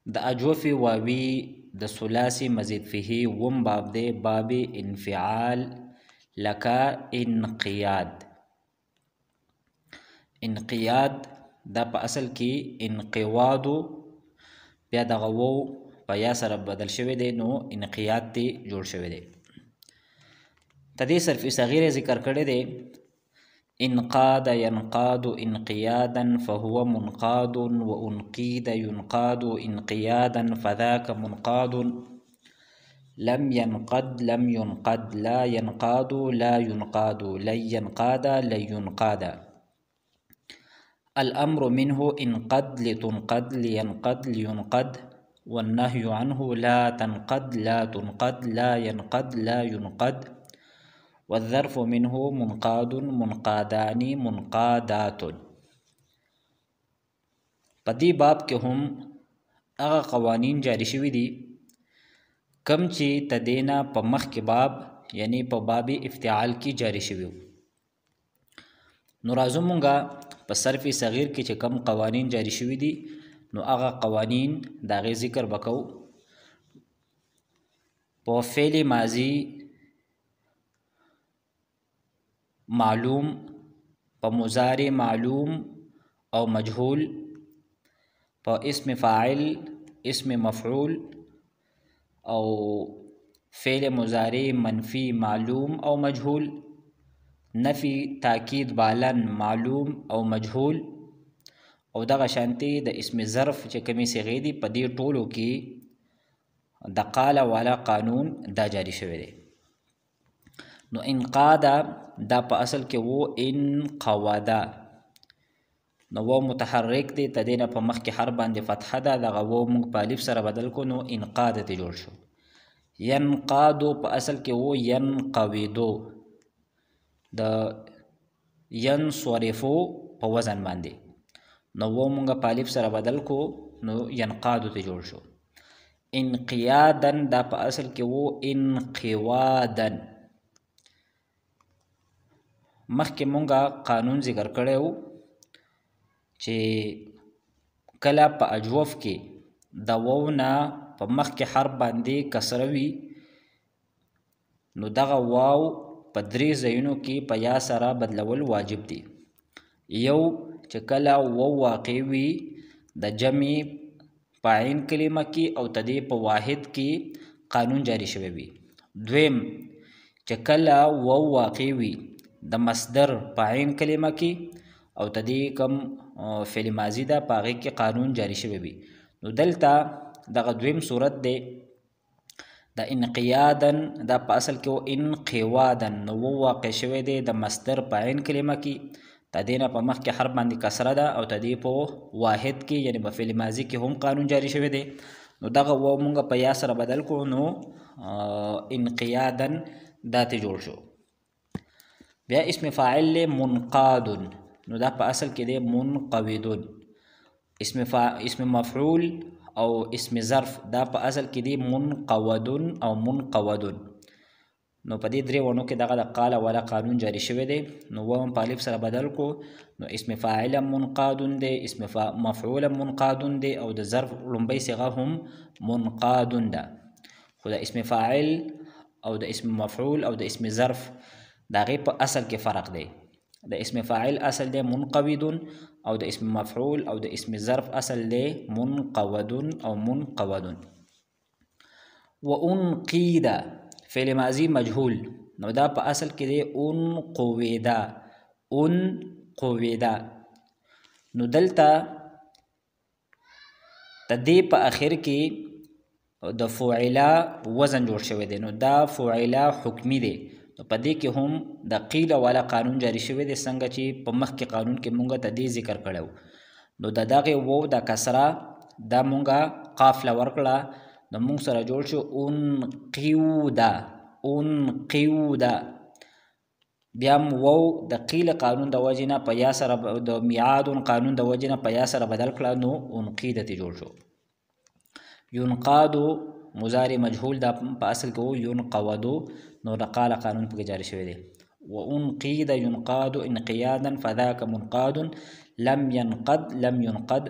د اجوفي واوي د ثلاثي مزید فيه وم باب دی، باب انفعال. لکه انقیاد. انقیاد دا په اصل کې انقوادو، بیا دغه وو په یا سره بدل شوی دی، نو انقیاد تی جوړ شوی دی. تدې صرف صغیر ذکر کړی دی. انقاد ينقاد انقيادا فهو منقاد، وانقيد ينقاد انقيادا فذاك منقاد. لم ينقد لم ينقد، لا ينقاد لا ينقاد، لن ينقاد لن ينقاد. الأمر منه انقد لتنقد لينقد لينقد، والنهي عنه لا تنقد لا تنقد لا ينقد لا ينقد. والظرف منه منقاد منقادان منقادات. په دې باب کې هم هغه قوانین جاری شوي دي کم چې تدینا په مخکې باب یعنی په باب افتعال کې جاری شوي. نو راځو مونږه په صرف صغیر کې چې کم قوانین جاری شوي دي نو هغه قوانین د هغې ذکر وکړو. په فعل ماضي معلوم، په مضارع معلوم او مجهول، په اسم فاعل، اسم مفعول او فعل مضارع منفی معلوم او مجهول، نفی تاکید بالن معلوم او مجهول، او دغه شانتي د اسم ظرف چې کومې صيغې دي په دې ټولو کې د قال والا قانون دا جاری شوی دی. نو انقادا دا په اصل کې وو انقوادا، نو وو متحرک دی، تدینا په مخ کې حرف باندې فتحه ده، دغه وو موږ په الف سره بدل کو نو انقاد ته جوړ شو. ینقادو په اصل کې وو ینقویدو، د ینصرفو په وزن باندې، نو وو موږ په الف سره بدل کو نو ینقادو ته جوړ شو. انقیادن دا په اصل کې وو انقوادن. مخکې مونږه قانون ذکر کړی و چې کله په اجوف کې د وو نه په مخکې حرف باندې کسره وي نو دغه واو په درې ځایونو کې په یا سره بدلول واجب دي. یو چې کله وو واقع وي د جمع په عین کلمه کې او تدې په واحد کې قانون جاری شوی وي. دویم چې کله وو واقع وي د مصدر په عین کلمه کې او تدې کم فعل ماضی ده په هغې کې قانون جاری شوی وي. نو دلته دغه دویم صورت دی د انقیادن، دا په اصل کې و انقوادن، نو وو واقع شوی دی د مصدر په عین کلمه کې، تدې نه په مخ کې حرف باندې کسره ده او تدې په واحد کې یعنی په فعل ماضی کې هم قانون جاری شوی دی. نو دغه وو مونږ په یا سره بدل کو نو انقیادن دا ته جوړ شو. بیا اسم فاعل له منقادن، نو دا په اصل کې دی منقودن. اسم مفعول او اسم ظرف دا په اصل کې دی منقودن او منقودن. نو په دې درې ونو کې دغه د قال ولا قانون جاری شوی دی. نو وو په الف سره بدل کو نو اسم فاعل منقادن دی، اسم مفعول منقادن دی او د ظرف لومبۍ صيغه هم منقادن ده. خو د اسم فاعل او د اسم مفعول او د اسم ظرف دا غي په اصل کې فرق دی. د اسم فاعل اصل دی منقودن او د اسم مفعول او د اسم ظرف اصل دی منقودن او منقودن. وانقید فعل ماضی مجهول، نو دا په اصل کې دی انقویدا انقویدا. نو دلته تدې په اخر کې د فعلا وزن جوړ شوی دی، نو دا فعلا حکمی دی. نو په دې کې هم د قیل والا قانون جاری شوی دی څنګه چې په مخکې قانون کې مونږ ته دې ذکر کړو. نو د دغه وو د کسره دا مونږه قافله ورکړه نو مونږ سره جوړ شو انقیودا انقیودا. بیا وو د قیل قانون د وجې نه په یا سره د میعاد قانون د وجې نه په یا سره بدل کړه نو انقیده ته جوړ شو. ينقادو مضارع مجهول دا په اصل کې وو ينقودو، نو د قال قانون پکې جاری شوی دی. وانقید ينقاد انقیادا فذاك منقاد، لم ينقد لم ينقد،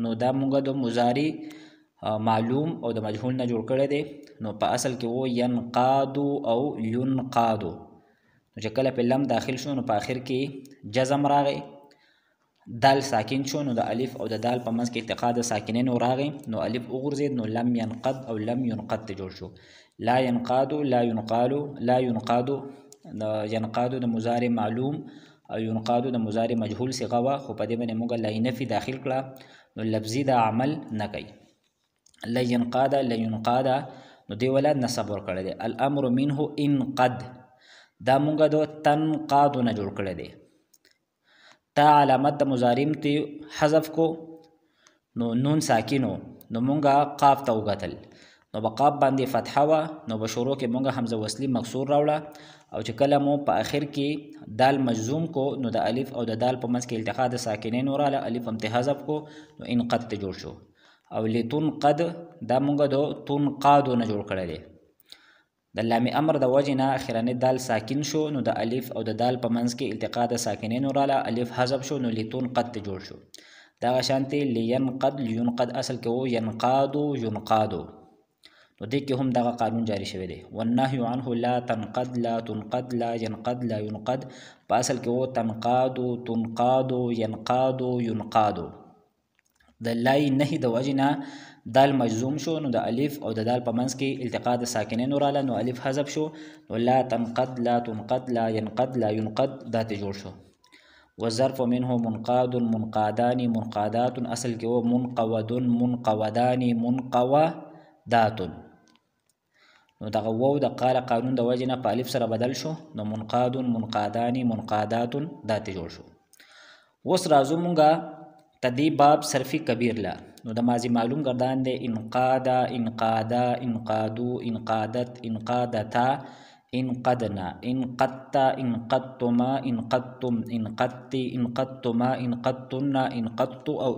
نو دا مونږ د مضارع معلوم او د مجهول نه جوړ کړی دی، نو په اصل کې و ینقادو او ینقادو. نو چې کله په لم داخل شو نو په آخر کې جزم راغی، دال ساکن شو نو د الف او د دال په منځ کې التقا د ساکنینو راغی، نو الف وغورځید نو لم ینقد او لم ینقد ته جوړ شو. لا ینقادو لا ینقالو لا ینقادو، ینقادو د مضارع معلوم او ینقادو د مضارع مجهول صيغه وه، خو په دې باندې موږ لا نفي داخل کړه نو لفظي دا عمل نه کوي. لا ینقادا لا ینقادا نو دی ولا نصب ورکړی دی. الامر منه انقد دا موږ د تنقادو نه جوړ کړی دی. تا علامت د مضارع ته حذف کو نو نون ساکینو نو مونږه قاف ته وګتل، نو په قاف باندې فتحه وه، نو په شروع کې مونږه حمزه وصلی مکسور راوړه، او چې کله مو په آخر کې دال مجزوم کو نو د الف او د دال په منځ کې التقا د ساکنین وراله، الف هم ته حذف کو نو انقد ته جوړ شو. او لتنقد دا مونږه د تنقادو نه جوړ کړی دی. د لام امر د وجه نه اخرنی دال ساکن شو نو د الف او د دال په منځ کې التقا د ساکنین وراله، الف حذف شو نو لتنقد ته جوړ شو. دا شانتی لینقد لینقد اصل کې وو ینقادو ینقادو، نو دې کې هم دغه قانون جاری شوی دی. والنهي عنه لا تنقد لا تنقد لا ينقد لا ينقد، په اصل کې وو تنقادو تنقادو ینقادو ینقادو. د لای نهي د وجنا دال مجزوم شو نو د الف او د دال په منځ کې التقا د ساکنین وراله، نو الف حذف شو نو لا تنقد لا تنقد لا ينقد لا ينقد دا ته جوړ شو. والظرف منه منقاد منقادان منقادات، اصل کې و منقود منقودان منقودات، نو دغه وو د قال قانون د وجنه په الف سره بدل شو نو منقاد منقادان منقادات دا ته جوړ شو. اوس راځو مونږه تدی باب صرفی کبیر لا، نو د ماضی معلوم گردان دی انقادا انقادا انقادو انقادت انقادتا انقدنا انقدتا انقدتما انقدتم انقدتی انقدتما انقدتنا انقدتو او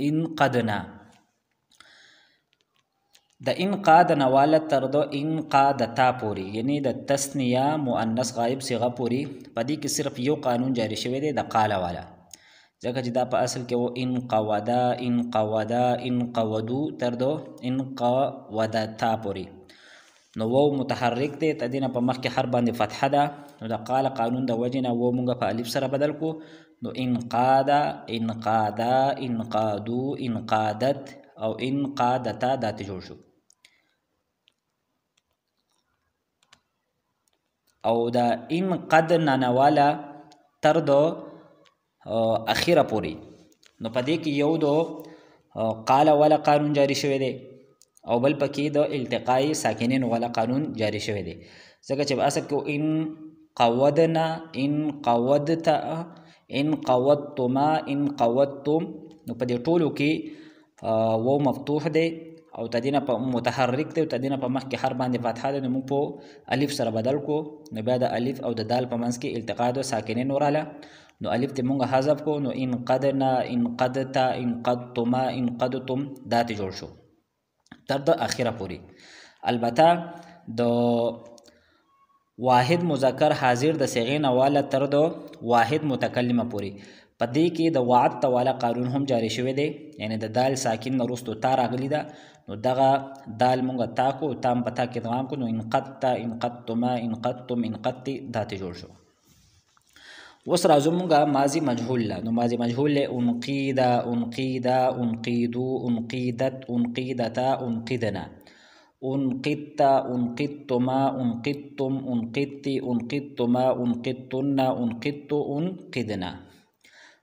انقدنا. د انقادنا والا تر دو انقادتا پوری یعنی د تسنیه مؤنث غائب صيغه پوری، پدې کې صرف یو قانون جاری شوی دی د قال والا، ځکه چې دا په اصل کې و انقودا انقودا انقودو تر دو انقودتا پوری. نو وو متحرک دی، تدینه په مخ کې حرف باندې فتحه ده، نو د قال قانون د وجنه وو مونږه په الف سره بدل کو نو انقادا انقادا انقادو انقادت او انقادتا دا ته جوړ شو. او دا انقدنا نوالا تر دو اخیره پوری، نو په دې کې یو دو قال والا قانون جاری شوی دی او بل پکې د التقاء ساکنین والا قانون جاری شوی دی، ځکه چې په اصل کې ان قودنا ان قودتا ان قودتما ان قودتم، نو په دې ټولو کې وو مفتوح دی او تدینه په متحرک دی او تدینه په مخ کې حرف باندې فتحه ده، نو موږ په الف سره بدل کو، نو بیا د الف او د دال په منځ کې التقاء د ساکنین وراله، نو الف ته مونږ حذف کو نو انقدنا انقدتا انقدتما انقدتم دا ته جوړ شو تر د اخره پوری. البته د واحد مذکر حاضر د صيغې نه والا تر د واحد متکلمه پوری، په دې کې د وعد والا قانون هم جاری شوی دی، یعنی د دال ساکن نه وروسته تا راغلی ده، نو دغه دال مونږ تا کو تام پتا کې ادغام کو نو انقدتا انقدتما انقدتم انقدتی دا ته جوړ شو. اوس راځو مونږه ماضی مجهول له، نو ماضی مجهول له انقیدا انقیدا انقیدو انقیدت انقیدتا انقدنا انقدتا انقدتما انقدتم انقدتی انقدتما انقدتنا انقدتو انقدنا.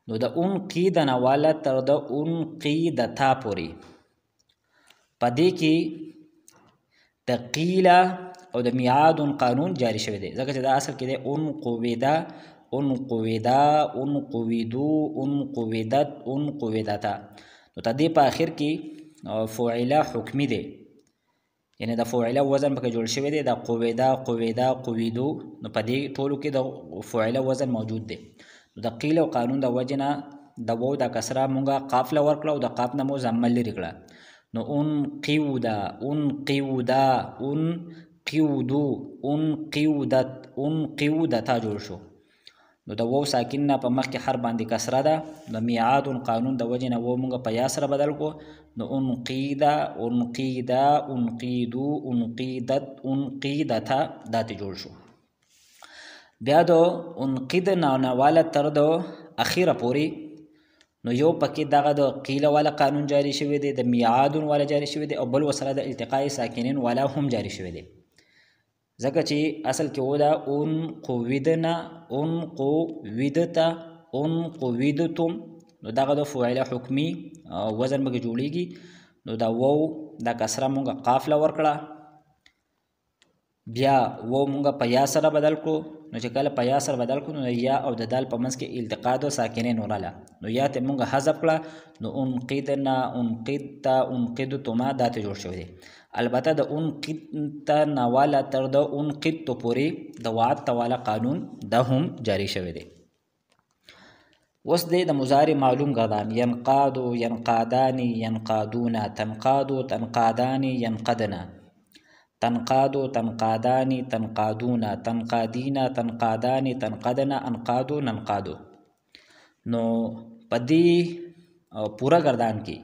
نو د انقیدنا والا تر د انقیدتا پوری، په دې کې د قیله او د میعاد قانون جاری شوی دی، ځکه چې دا اصل کې دی انقویدا انقویدا انقویدو انقویدت انقویدتا، نو تدې په آخر کې فعله حکمی دی، یعنی د فعله وزن پکې جوړ شوی دی، د قویدا قویدا قویدو، نو په دې ټولو کې د فعله وزن موجود دی. نو د قیل او قانون د وجنه د وو د کسره مونږه قاف له ورکړه او د قاف نه مو زمل لري کړه، نو انقودا انقودا انقودو انقودت انقودتا جوړ شو. نو د وو ساکن نه په مخکې حرف باندې کسره ده. د میعاد قانون د وجې نه وو مونږ په یا سره بدل کو. نو انقیدا انقیدا انقیدو انقیدت انقیدتا دا ته جوړ شو. بیا د انقیدنا نه والا تر د اخیره پورې نو یو پکې دغه د قیل والا قانون جاری شوی دی، د میعاد والا جاری شوی دی، او بل ورسره د التقاء ساکنین والا هم جاری شوی دی. ځکه چې اصل کې و دا ان قویدنا ان قویدتا ان قویدتم، نو دغه د فعل حکمی وزن به جوړیږي. نو دا وو دا کسره مونږه قاف له ورکړه، بیا وو مونږه په یا سره بدل کو. نو چې کله په یا سره بدل کو نو یا او د دال په منځ کې التقاء د ساکنین وراله، نو یا ته مونږه حذف کړه. نو انقدنا انقدتا انقدتما دا ته جوړ شوی دی. البته د انقدتا والا تر د انقدت پورې د وعدت والا قانون دا هم جاری شوی دی. اوس د مضارع معلوم ګردان ینقادو ینقادانی ینقادونا تنقادو تنقادانی ینقدنا تنقادو تنقادانی تنقادونا تنقادینا تنقادانی تنقدنا انقادو ننقادو. نو پدی پورا گردان کی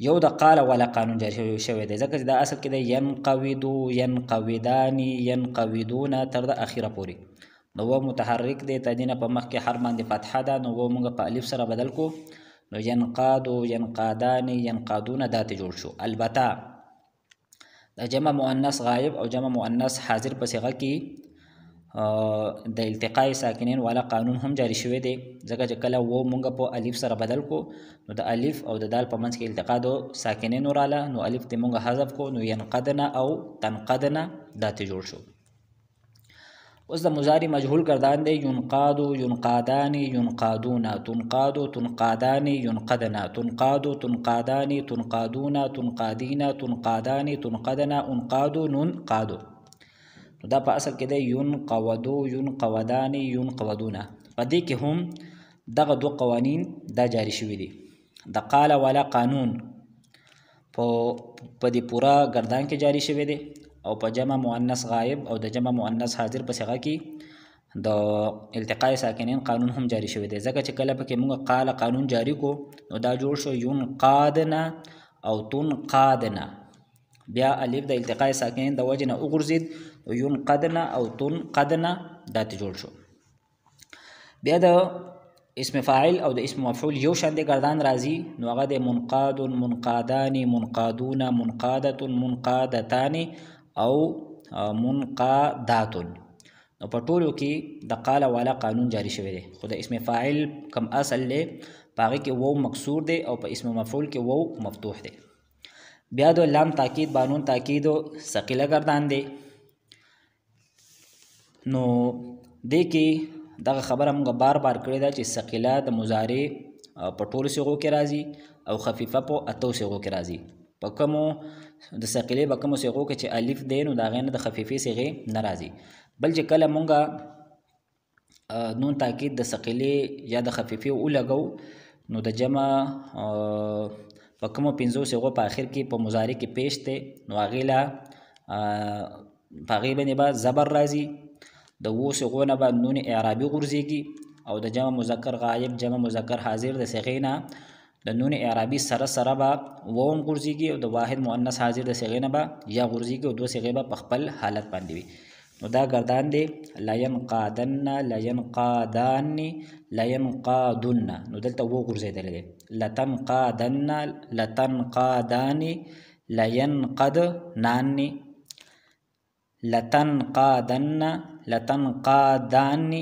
یو د قال والا قانون جاری شوی دی، ځکه چې دا اصل کې دی ینقودو ینقودانی ینقودونا تر د اخیره پوری. نو و متحرک دی تدینه په مخکې حرف باندې فتحه ده، نو و مونږ په الف سره بدل کو. نو ینقادو ینقادانی ینقادونا دا ته جوړ شو. البته د جمع مؤنث غایب او جمع مؤنث حاضر په صيغه کې د التقاء ساکنین والا قانون هم جاری شوی دی، ځکه چې کله و مونږ په الف سره بدل کو نو د الف او د دال په منځ کې التقاء د ساکنین وراله، نو الف ته مونږ حذف کو. نو ینقدنا او تنقدنا دا ته جوړ شو. اوس د مضارع مجهول گردان دی ینقادو ینقادانی ینقادونا تنقادو تنقادانی ینقدنا تنقادو تنقادانی تنقادونا تنقادینا تنقادانی تنقدنا انقادو ننقادو. نو دا په اصل کې دی ینقودو ینقودانی ینقودونا. په دې کې هم دغه دو قوانین دا جاری شوي دي. د قال والا قانون په دې پورا گردان کې جاری شوی دی، او په جمع مؤنث غائب او د جمع مؤنث حاضر په صيغه کې د التقاء ساکنین قانون هم جاری شوی دی. ځکه چې کله پکې موږ قال قانون جاری کو نو دا جوړ شو ینقادنا او تنقادنا، بیا الف د التقاء ساکنین د وجه نه وګرځید، ینقدنا او تنقدنا دا ته جوړ شو. بیا د اسم فاعل او د اسم مفعول یو شان د گردان راځي، نو هغه د منقاد منقادانی منقادون منقادة منقادتان او منقادات. نو په ټولو کې د قال والا قانون جاری شوی دی، خو د اسم فاعل کم اصل له پاغه کې وو مکسور دی او په اسم مفعول کې وو مفتوح دی. بیا د لام تاکید بانون تاکید ثقيله گردان دی. نو دې کې دغه خبره موږ بار بار کړې ده چې ثقيله د مضارع په ټولو صيغو کې راځي او خفيفه په اتو صيغو کې راځي. په کومو د ثقيله په کومو صيغو کې چې الف دی نو دا غینه د خفيفي صيغه نه راځي، بل چې کله مونږه نون تاکید د ثقيله یا د خفيفي او لګو نو د جمع په کومو پنځو صيغو په اخر کې په مضارع کې پیش ته نو اغیلا په غیبه نه با زبر راځي، د وو صيغو نه با نون اعرابي غورځيږي، او د جمع مذکر غایب جمع مذکر حاضر د صيغې نه د نون اعرابي سره سره با ووم غورځيږي، او د واحد مؤنث حاضر د صيغې نه با یا غورځيږي، او دوه صيغې به په خپل حالت باندې وي. نو دا گردان دی لا ينقادن لا ينقادان لا ينقادن، نو دلته وو غورځېدل دي لتنقادن لتنقادان لا ينقدنان لتنقادن لتنقادان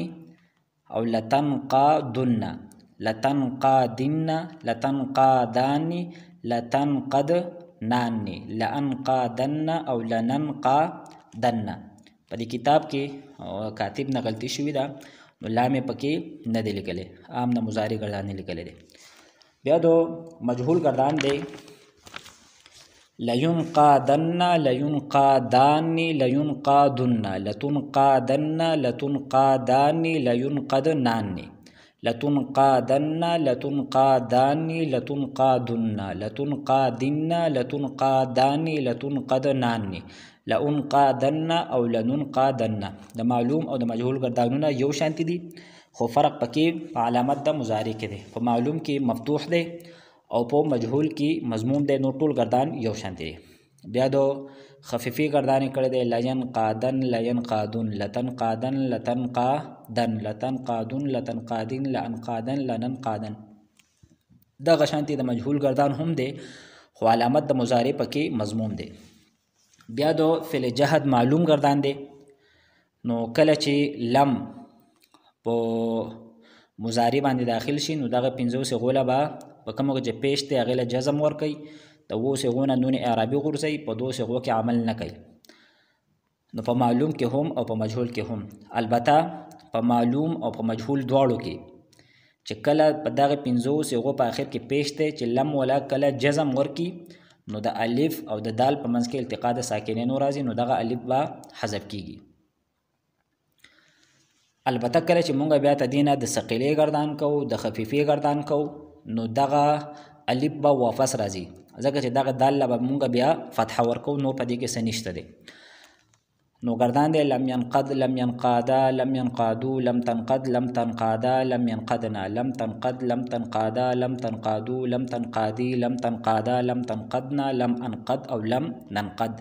او لتنقادن لتنقادن لتنقادان لتنقدنان لانقادن او لننقادن. په دې کتاب کې کاتب نه غلطي شوې ده، نو لامې پکې نه دی لیکلی، عام نه مضارع ګردان نه لیکلی دی. بیا د مجهول ګردان دی لینقادن لینقادان لینقادن لتنقادن لتنقادان لینقدنان لتنقادن لتنقادان لتنقادن لتنقادن لتنقادان لتنقدنان لأنقادن او لننقادن. د معلوم او د مجهول ګردانونه یو شانتي دي خو فرق پکې په علامت د مضارع کې دی. په معلوم کې مفتوح دی او په مجهول کې مضموم دی. نو ټول ګردان یو شانتي دي. بیا د خفیفي ګردان کړی دی لینقادن لینقادون لتنقادن لتنقادن لتنقادون لتنقادین لانقادن لننقادن. دغه شانتي د مجهول ګردان هم دی خو علامت د مضارع پکې مضموم دی. بیا د فعل جهد معلوم ګردان دی. نو کله چې لم په مضارع باندې داخل شي نو دغه 15 صيغو له به په کومه چې پیش دی هغې له جزم ورکوي. د 2 صيغو نه نون اعرابي غورځوي، په 2 صيغو کې عمل نه کوي. نو په معلوم کې هم او په مجهول کې هم. البته په معلوم او په مجهول دواړو کې چې کله په دغه 15 صيغو په آخر کې پیش دی چې لم ولا کله جزم ورکي نو د الف او د دال په منځ کې التقاء د ساکنین راځي نو دغه الف به حذف کیږي. البته کله چې مونږ بیا تدینه د ثقيلې ګردان کوو د خفیفي ګردان کوو نو دغه الف به واپس راځي ځکه چې دغه دال له به مونږ بیا فتحه ورکوو نو په دې کې څه نشته دی. نو ګردان دی لم ينقد لم ينقادا لم ينقادو لم تنقد لم تنقادا لم ينقدنا لم تنقد لم تنقادا لم تنقادو لم تنقادي لم تنقادا لم تنقدنا لم انقد او لم ننقد.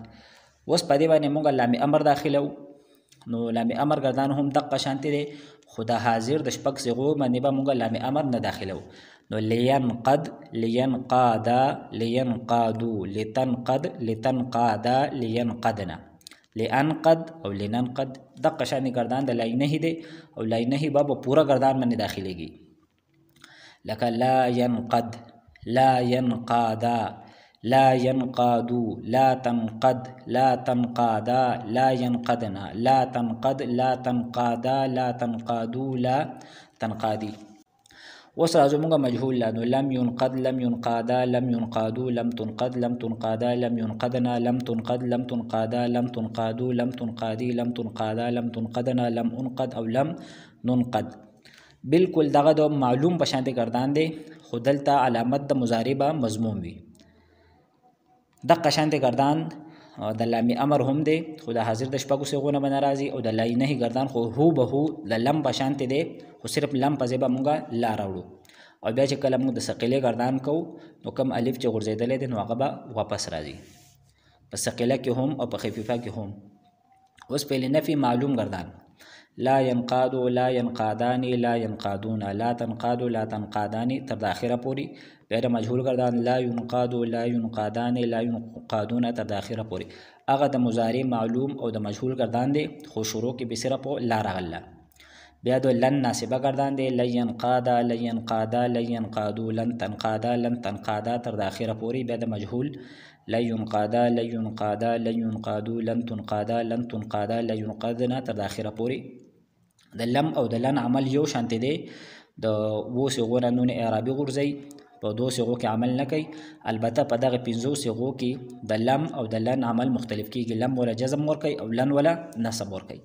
اوس په دې باندې مونږ لام امر داخلو. نو لام امر ګردان هم دقه شانتي دی خو د حاضر د شپږ صيغو باندې به مونږ لام امر نه داخلو. نو لینقد لینقادا لینقادو لتنقد لتنقادا لینقدنا لانقد او لننقد. دقه شانتي ګردان د لاینه دی او لاینه به په پوره ګردان باندې داخليږي. لکه لا ينقد لا ينقادا لا ينقادو لا تنقد لا تنقادا لا ينقدنا لا تنقد لا تنقادا لا تنقادو لا تنقادي. اوس راځو مونږ مجهول لا. نو لم ينقد لم ينقادا لم ينقادو لم تنقد لم تنقادا لم ينقدنا لم تنقد لم تنقادا لم تنقادو لم تنقادي لم تنقادا لم تنقدنا لم انقد او لم ننقد. بالکل دغه د معلوم په شانتي ګردان دی خو دلته علامت د مضارع به مضموم وي. دغه شانتي ګردان د لام امر هم دی خو د حاضر د شپږو صيغو نه به نه راځي او د لاینه ګردان خو هو به هو د لم په شانتي دی خو صرف لم په ځای به مونږ لا راوړو. او بیا چې کله مونږ د ثقيلې ګردان کوو نو کوم الف چې غورځېدلی دی نو هغه به واپس راځي په ثقيله کې هم او په خفیفه کې هم. اوس فعل نفي معلوم ګردان لا ينقاد لا ينقادان لا ينقادون لا تنقاد لا تنقادان تر د اخره پوری. بیا د مجهول ګردان لا ينقاد لا ينقادان لا ينقادون تر د اخره پوری. هغه د مضارع معلوم او د مجهول ګردان دی خو شروع کې به صرف لا راغله. بیا د لن ناسبه ګردان دی لن ينقادا لن ينقادا لن ينقادو لن تنقادا لن تنقادا تر د اخره پوری. بیا د مجهول لن ينقادا لن ينقادا لن ينقادو لن تنقادا لن تنقادا لن ينقادنا تر د اخره پوری. د لم او د لن عمل یو شانتي دی. د 2 صيغو نه نون اعرابي غورځوي، په 2 صيغو کې عمل نه کوي. البته په دغه 15 صيغو کې د لم او د لن عمل مختلف کیږي. لم ولا جزم ورکوي او لن ولا نصب ورکوي.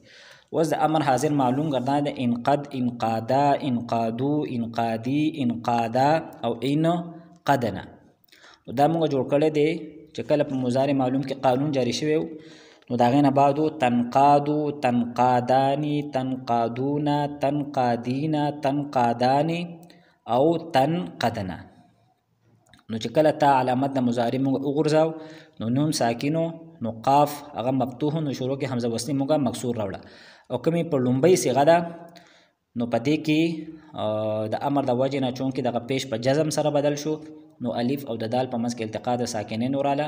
اوس د امر حاضر معلوم ګردان د انقد انقادا انقادو انقادي انقادا او انقدنا. دا موږ جوړ کړی دی چې کله په مضارع معلوم کې قانون جاری شوی نو د هغې نه بعدو تنقادو تنقاداني تنقادونا تنقادینا تنقاداني او تنقدنا. نو چې کله تا علامت د مضارع موږ وغورځاو نو نون ساکینو نو قاف هغه مفتوح نو شروع کې حمزه وصلي موږ مکسور راوړه او کومې په لومبۍ صيغه ده نو په دې کې د امر د وجې نه چونکې دغه پیش په جزم سره بدل شو نو الف او د دال په منځ کې التقاء د ساکنین وراله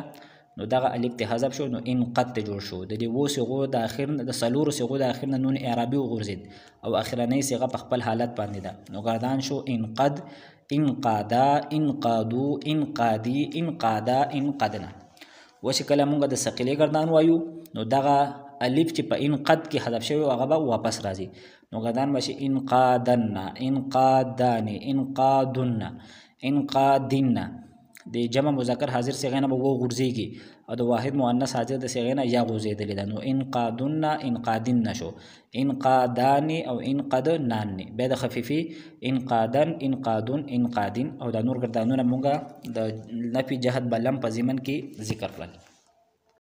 نو دغه الف ته حذف شو نو انقد ته جوړ شو. د دې 2 صيغو د اخر د څلورو صيغو د اخر نه نون اعرابي وغورځید او اخرنۍ صيغه په خپل حالت باندې ده نو ګردان شو انقد انقادا انقادو انقادي انقادا انقدنا. وش کله مونږ د ثقيلې ګردان وایو نو دغه الف چې په انقد کې حذف شوی هغه به واپس راځي نو ګردان بشي انقادنا انقاداني انقادنا انقادنا. د جمع مذکر حاضر صيغه نه به وغورځيږي او د واحد مؤنث حاضر د صيغه نه یا غورځېدلې ده نو انقادنا انقادن شو انقاداني او انقدنان. بیا د خفيفي انقادن انقادون انقادين او د نور ګردانونه مونږه د نفي جهت بلم په ضمن کې ذکر کړل.